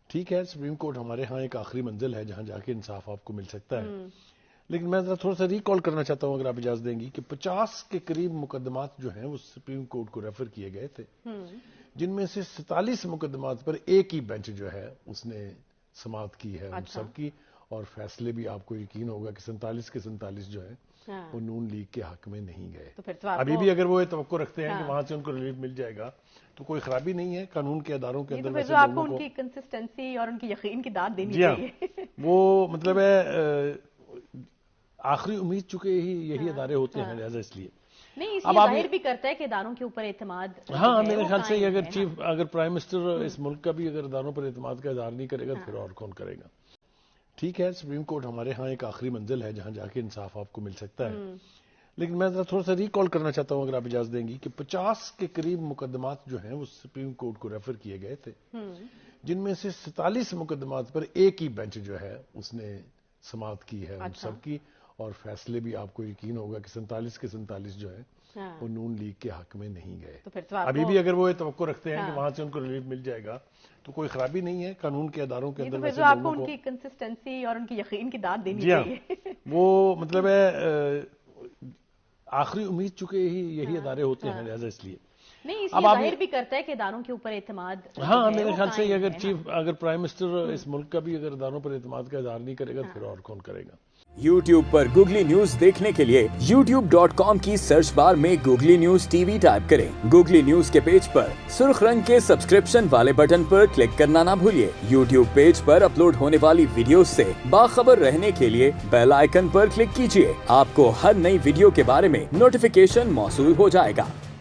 ٹھیک ہے supreme court ہمارے ہاں ایک آخری منزل ہے جہاں جا کے انصاف آپ کو مل سکتا ہے، لیکن میں ذرا تھوڑا سا ریکال کرنا چاہتا ہوں اگر آپ اجازت دیں گی کہ 50 کے قریب مقدمات جو ہیں وہ سپریم کورٹ کو ریفر کیے گئے تھے، جن میں سے 47 مقدمات پر ایک ہی بینچ جو ہے اس نے سماعت کی ہے ان سب کی، اور فیصلے بھی آپ کو یقین ہوگا کہ 47 کے 47 جو ہیں وہ نون لیگ کے حق میں نہیں گئے۔ ابھی بھی اگر وہ یہ توقع رکھتے ہیں کہ وہاں سے ان کو ریلیف مل جائے گا تو کوئی خرابی نہیں ہے، قانون کے اداروں کے اندر ویسے آپ کو ان کی کنسسٹنسی اور ان کی یقین کی داد دینی چاہیے۔ وہ مطلب ہے آخری امید چکے ہی یہی ادارے ہوتے ہیں، لہٰذا اس لیے نہیں اس لیے ظاہر بھی کرتا ہے کہ اداروں کے اوپر اعتماد ہاں میرے خیال سے اگر پرائم منسٹر اس ملک کا بھی اگر اداروں پر اعتماد کا اظہار نہیں کرے گا پھر اور کون کرے گا۔ ٹھیک ہے سپریم کورٹ ہمارے ہاں ایک آخری منزل ہے جہاں جا کے انصاف آپ کو مل سکتا ہے، لیکن میں ذرا تھوڑا سا ریکال کرنا چاہتا ہوں اگر آپ اجازت دیں گی کہ 50 کے قریب مقدمات جو ہیں وہ سپریم کورٹ کو ریفر کیے گئے تھے، جن میں سے 47 مقدمات پر ایک ہی بینچ جو ہے اس نے سماعت کی ہے ان سب کی، اور فیصلے بھی آپ کو یقین ہوگا کہ 47 کے 47 جو ہیں وہ نون لیگ کے حق میں نہیں گئے۔ ابھی بھی اگر وہ یہ توقع رکھتے ہیں کہ وہاں سے ان کو ریلیف مل جائے گا تو کوئی خرابی نہیں ہے، قانون کے اداروں کے اندر ویسے آپ کو ان کی کنسسٹنسی اور ان کی یقین کی داد دینی چاہیے۔ وہ مطلب ہے آخری امید چکے ہی یہی ادارے ہوتے ہیں، لہٰذا اس لیے نہیں اس لیے ظاہر بھی کرتا ہے کہ اداروں کے اوپر اعتماد ہاں میرے خیال سے اگر پرائم منسٹر اس ملک کا بھی اگر اداروں پر اعتماد کا اظہار نہیں کرے گا پھر اور کون کرے گا۔ YouTube پر گوگلی نیوز دیکھنے کے لیے youtube.com کی سرچ بار میں googly news T V type کریں۔ گوگلی نیوز کے پیج پر سرخ رنگ کے سبسکرپشن والے بٹن پر کلک کرنا نہ بھولیے۔ YouTube پیج پر اپلوڈ ہونے والی ویڈیوز سے باخبر رہنے کے لیے بیل آئیکن پر کلک کیجیے۔ آپ کو ہر نئی ویڈیو کے بارے میں نوٹیفیکیشن موصول ہو جائے گا۔